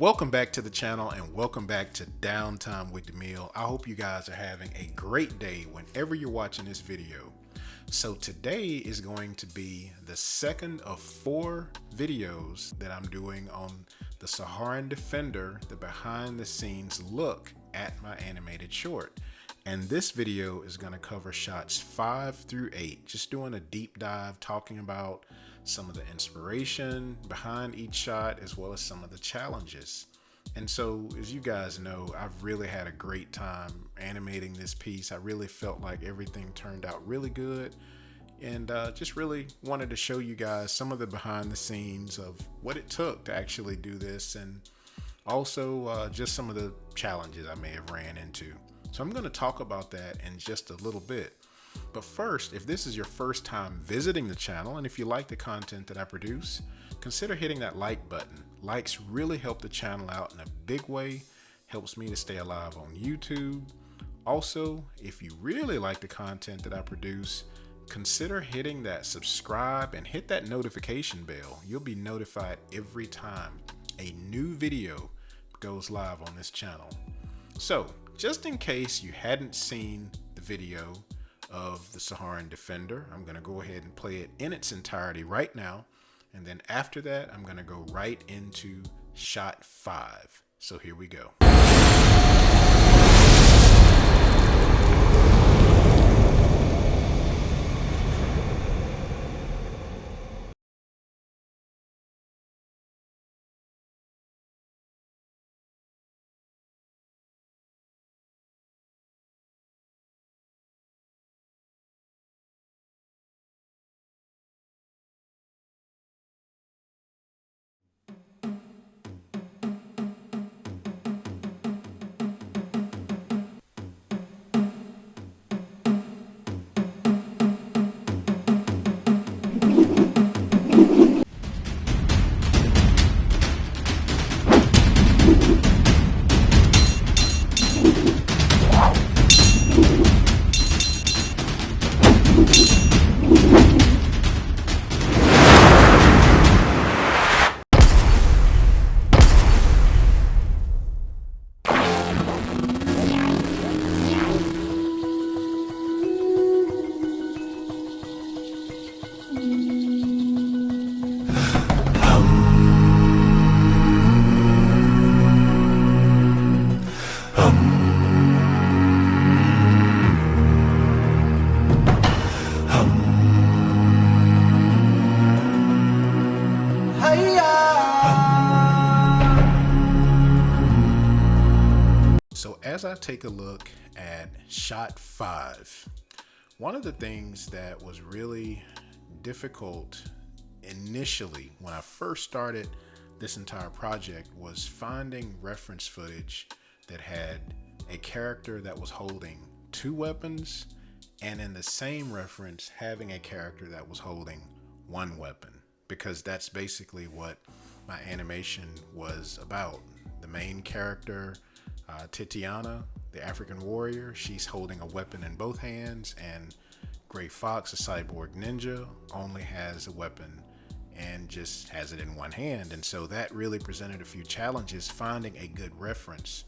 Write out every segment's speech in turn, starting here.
Welcome back to the channel and welcome back to Downtime with Demille. I hope you guys are having a great day whenever you're watching this video. So today is going to be the second of 4 videos that I'm doing on the Saharan Defender, the behind the scenes look at my animated short. And this video is going to cover shots 5 through 8, just doing a deep dive talking about some of the inspiration behind each shot as well as some of the challenges. And so, as you guys know, I've really had a great time animating this piece. I really felt like everything turned out really good, and just really wanted to show you guys some of the behind the scenes of what it took to actually do this, and also just some of the challenges I may have ran into. So I'm going to talk about that in just a little bit. But first, if this is your first time visiting the channel, and if you like the content that I produce, consider hitting that like button. Likes really help the channel out in a big way, helps me to stay alive on YouTube. Also, if you really like the content that I produce, consider hitting that subscribe and hit that notification bell. You'll be notified every time a new video goes live on this channel. So, just in case you hadn't seen the video of the Saharan Defender, I'm going to go ahead and play it in its entirety right now, and then after that I'm going to go right into shot 5. So here we go. So as I take a look at shot 5, one of the things that was really difficult initially when I first started this entire project was finding reference footage that had a character that was holding 2 weapons, and in the same reference having a character that was holding 1 weapon, because that's basically what my animation was about. The main character, Titiana, the African warrior, she's holding a weapon in both hands, and Gray Fox, a cyborg ninja, only has a weapon and just has it in 1 hand. And so that really presented a few challenges finding a good reference.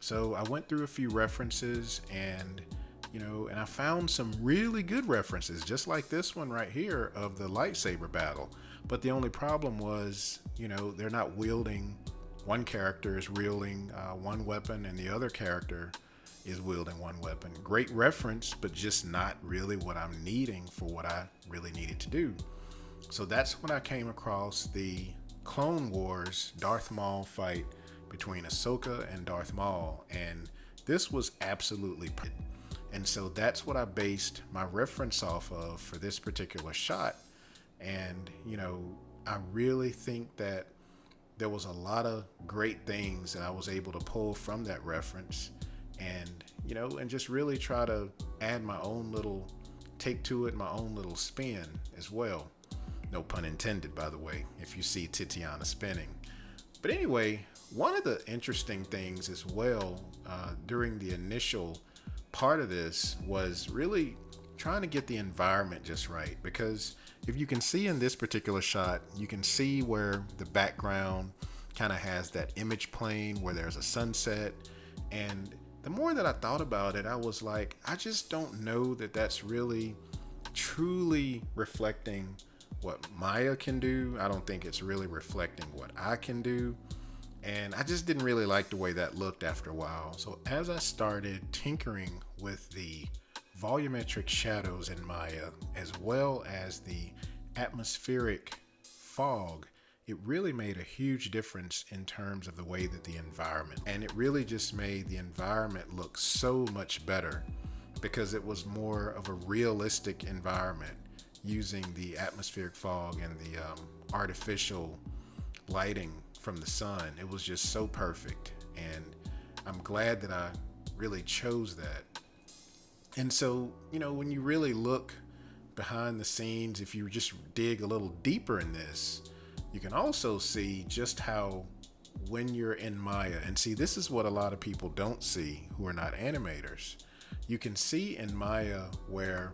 So I went through a few references, and and I found some really good references, just like this one right here of the lightsaber battle. But the only problem was, they're not wielding. One character is wielding 1 weapon and the other character is wielding 1 weapon. Great reference, but just not really what I'm needing for what I really needed to do. So that's when I came across the Clone Wars Darth Maul fight between Ahsoka and Darth Maul, and this was absolutely pretty. And so that's what I based my reference off of for this particular shot. And I really think that there was a lot of great things that I was able to pull from that reference, and and just really try to add my own little take to it, my own little spin as well. No pun intended, by the way, if you see Titiana spinning. But anyway, one of the interesting things as well during the initial part of this was really trying to get the environment just right, because if you can see in this particular shot, you can see where the background kind of has that image plane where there's a sunset. And the more that I thought about it, I was like, I just don't know that that's really truly reflecting what Maya can do. I don't think it's really reflecting what I can do. And I just didn't really like the way that looked after a while. So as I started tinkering with the volumetric shadows in Maya, as well as the atmospheric fog, it really made a huge difference in terms of the way that the environment, and it really just made the environment look so much better because it was more of a realistic environment using the atmospheric fog and the artificial lighting from the sun. It was just so perfect, and I'm glad that I really chose that. And so, when you really look behind the scenes, if you just dig a little deeper in this, you can also see just how when you're in Maya, and see, this is what a lot of people don't see who are not animators. You can see in Maya where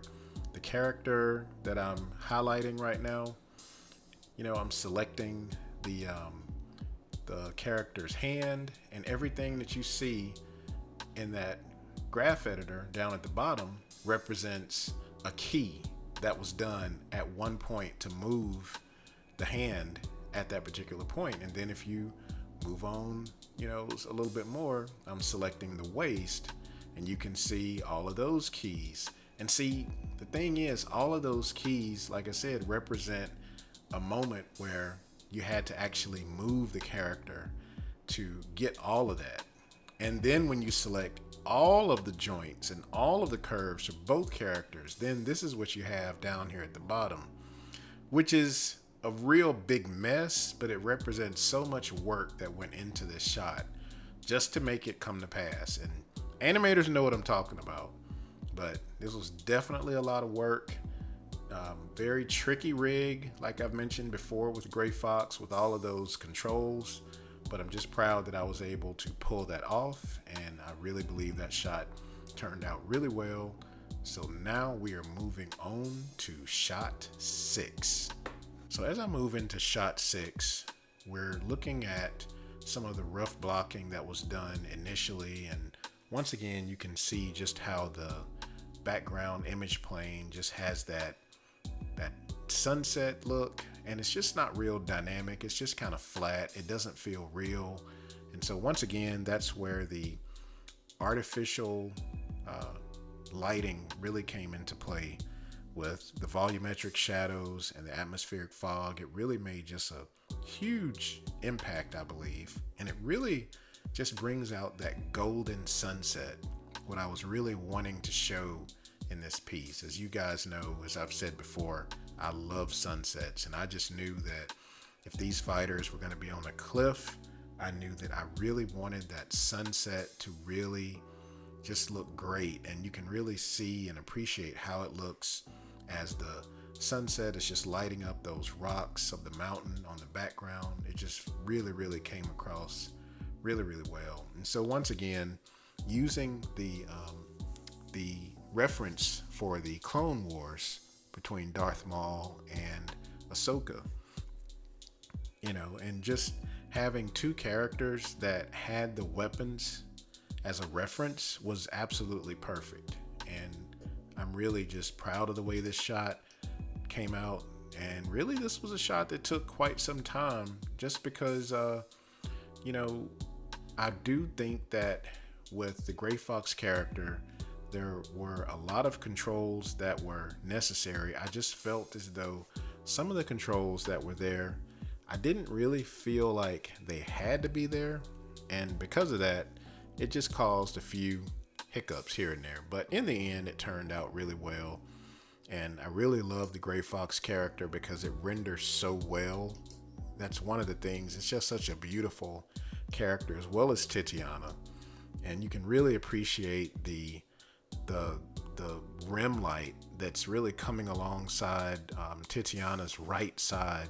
the character that I'm highlighting right now, I'm selecting the character's hand, and everything that you see in that graph editor down at the bottom represents a key that was done at one point to move the hand at that particular point. And then if you move on, a little bit more, I'm selecting the waist, and you can see all of those keys. And see, the thing is, all of those keys, like I said, represent a moment where you had to actually move the character to get all of that. And then when you select all of the joints and all of the curves for both characters, then this is what you have down here at the bottom, which is a real big mess, but it represents so much work that went into this shot just to make it come to pass. And animators know what I'm talking about, but this was definitely a lot of work. Very tricky rig, like I've mentioned before, with Gray Fox, with all of those controls, but I'm just proud that I was able to pull that off, and I really believe that shot turned out really well. So now we are moving on to shot 6. So as I move into shot 6, we're looking at some of the rough blocking that was done initially, and once again, you can see just how the background image plane just has that sunset look, and it's just not real dynamic. It's just kind of flat. It doesn't feel real. And so once again, that's where the artificial lighting really came into play with the volumetric shadows and the atmospheric fog. It really made just a huge impact, I believe. And it really just brings out that golden sunset, what I was really wanting to show in this piece. As you guys know, as I've said before, I love sunsets, and I just knew that if these fighters were going to be on a cliff, I knew that I really wanted that sunset to really just look great. And you can really see and appreciate how it looks as the sunset is just lighting up those rocks of the mountain on the background. It just really, really came across really, really well. And so once again, using the reference for the Clone Wars between Darth Maul and Ahsoka, and just having two characters that had the weapons as a reference was absolutely perfect. And I'm really just proud of the way this shot came out. And really, this was a shot that took quite some time, just because, I do think that with the Gray Fox character, there were a lot of controls that were necessary. I just felt as though some of the controls that were there, I didn't really feel like they had to be there. And because of that, it just caused a few hiccups here and there. But in the end, it turned out really well. And I really love the Gray Fox character because it renders so well. That's one of the things. It's just such a beautiful character, as well as Titiana. And you can really appreciate the rim light that's really coming alongside Titiana's right side.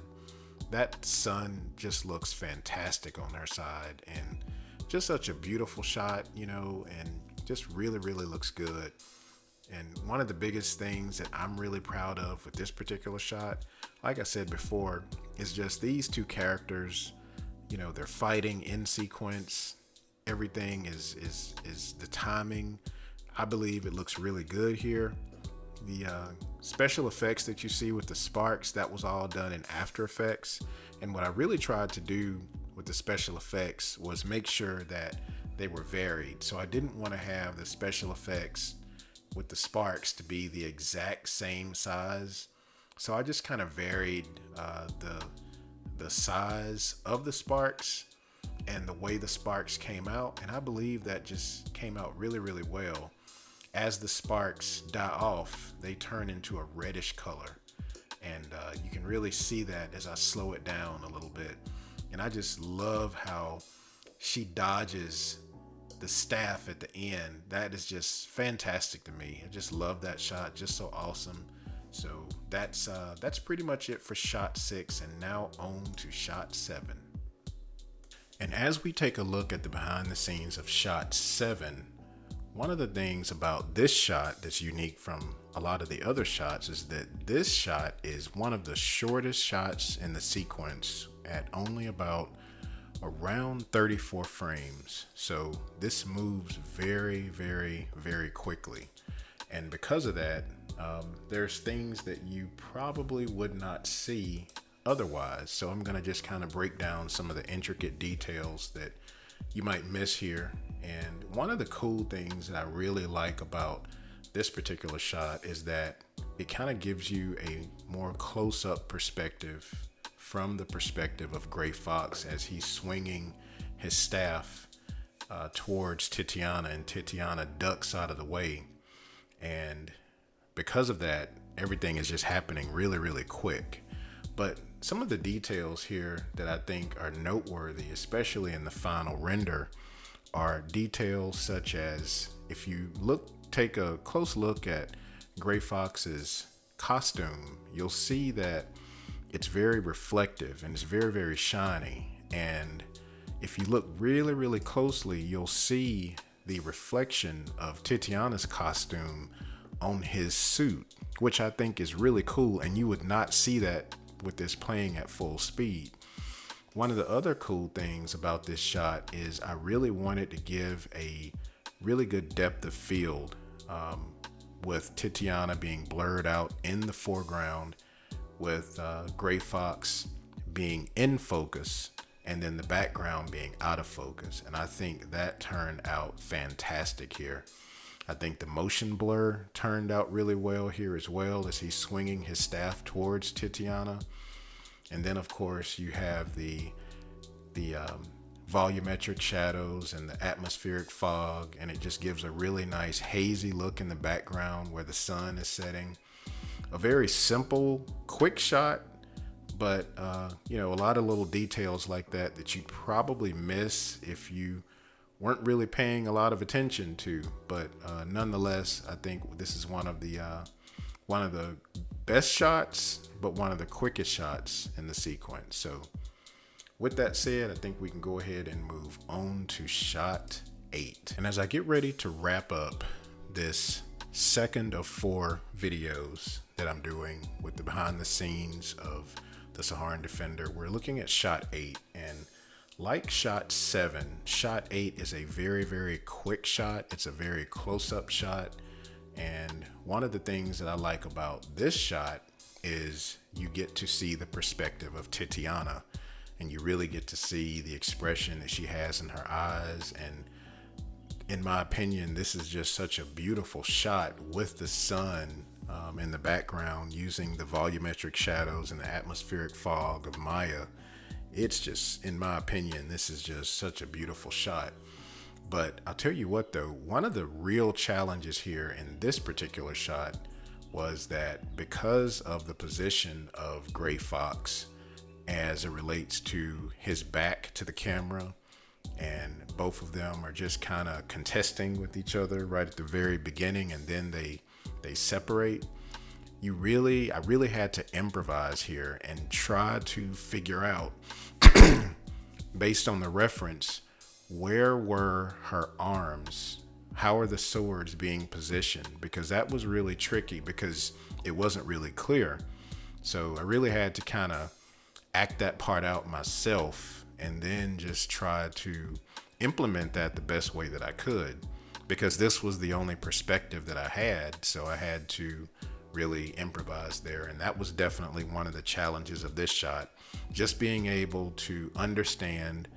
That sun just looks fantastic on their side, and just such a beautiful shot, and just really, really looks good. And one of the biggest things that I'm really proud of with this particular shot, like I said before, is just these two characters, they're fighting in sequence. Everything is the timing. I believe it looks really good here. The special effects that you see with the sparks, that was all done in After Effects. And what I really tried to do with the special effects was make sure that they were varied. So I didn't want to have the special effects with the sparks to be the exact same size. So I just kind of varied the size of the sparks and the way the sparks came out. And I believe that just came out really, really well. As the sparks die off, they turn into a reddish color. And you can really see that as I slow it down a little bit. And I just love how she dodges the staff at the end. That is just fantastic to me. I just love that shot. Just so awesome. So that's pretty much it for shot 6. And now on to shot 7. And as we take a look at the behind the scenes of shot 7, one of the things about this shot that's unique from a lot of the other shots is that this shot is one of the shortest shots in the sequence at only about around 34 frames. So this moves very, very, very quickly. And because of that, there's things that you probably would not see otherwise. So I'm going to just kind of break down some of the intricate details that you might miss here. And one of the cool things that I really like about this particular shot is that it kind of gives you a more close-up perspective from the perspective of Gray Fox as he's swinging his staff towards Titiana, and Titiana ducks out of the way. And because of that, everything is just happening really, really quick. But some of the details here that I think are noteworthy, especially in the final render, are details such as, if you take a close look at Gray Fox's costume, you'll see that it's very reflective and it's very, very shiny. And if you look really, really closely, you'll see the reflection of Titiana's costume on his suit, which I think is really cool. And you would not see that with this playing at full speed. One of the other cool things about this shot is I really wanted to give a really good depth of field with Titiana being blurred out in the foreground, with Gray Fox being in focus, and then the background being out of focus. And I think that turned out fantastic here. I think the motion blur turned out really well here as well, as he's swinging his staff towards Titiana. And then, of course, you have the volumetric shadows and the atmospheric fog, and it just gives a really nice hazy look in the background where the sun is setting. A very simple, quick shot, but a lot of little details like that you'd probably miss if you weren't really paying a lot of attention to. But nonetheless, I think this is one of the best shots, but one of the quickest shots in the sequence. So with that said, I think we can go ahead and move on to shot 8. And as I get ready to wrap up this second of 4 videos that I'm doing with the behind the scenes of the Saharan Defender, we're looking at shot 8. And like shot 7, shot 8 is a very, very quick shot. It's a very close-up shot. And one of the things that I like about this shot is you get to see the perspective of Titiana, and you really get to see the expression that she has in her eyes. And in my opinion, this is just such a beautiful shot with the sun in the background, using the volumetric shadows and the atmospheric fog of Maya. It's just, in my opinion, this is just such a beautiful shot. But I'll tell you what though, one of the real challenges here in this particular shot was that because of the position of Gray Fox as it relates to his back to the camera, and both of them are just kind of contesting with each other right at the very beginning, and then they separate. I really had to improvise here and try to figure out, based on the reference, where were her arms? How are the swords being positioned? Because that was really tricky, because it wasn't really clear. So I really had to kind of act that part out myself and then just try to implement that the best way that I could, because this was the only perspective that I had. So I had to really improvise there. And that was definitely one of the challenges of this shot, just being able to understand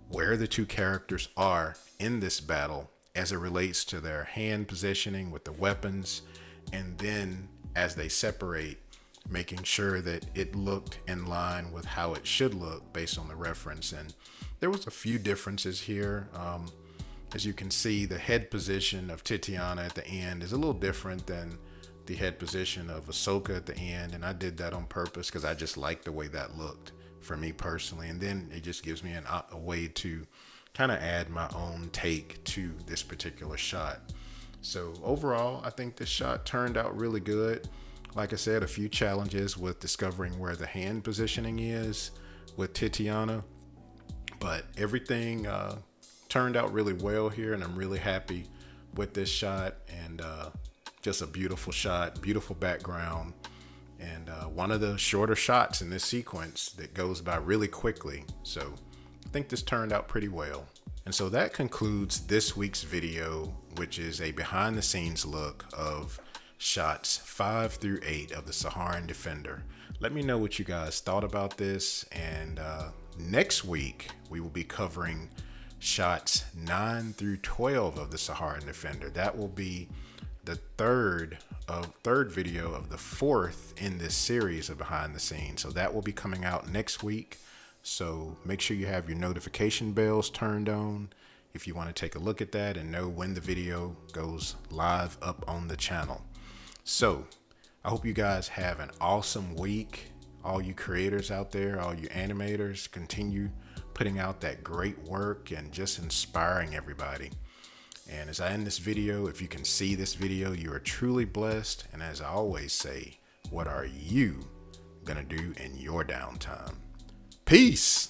where the two characters are in this battle as it relates to their hand positioning with the weapons, and then as they separate, making sure that it looked in line with how it should look based on the reference. And there was a few differences here. As you can see, the head position of Titiana at the end is a little different than the head position of Ahsoka at the end, and I did that on purpose because I just liked the way that looked for me personally. And then it just gives me a way to kind of add my own take to this particular shot. So overall, I think this shot turned out really good. Like I said, a few challenges with discovering where the hand positioning is with Titiana, but everything turned out really well here, and I'm really happy with this shot. And just a beautiful shot, beautiful background, and one of the shorter shots in this sequence that goes by really quickly. So I think this turned out pretty well. And so that concludes this week's video, which is a behind the scenes look of shots 5 through 8 of the Saharan Defender. Let me know what you guys thought about this, and next week we will be covering shots 9 through 12 of the Saharan Defender. That will be the third video of the 4th in this series of behind the scenes. So that will be coming out next week. So make sure you have your notification bells turned on if you want to take a look at that and know when the video goes live up on the channel. So I hope you guys have an awesome week. All you creators out there, all you animators, continue putting out that great work and just inspiring everybody. And as I end this video, if you can see this video, you are truly blessed. And as I always say, what are you gonna do in your downtime? Peace.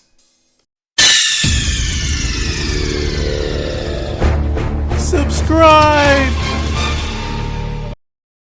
Subscribe.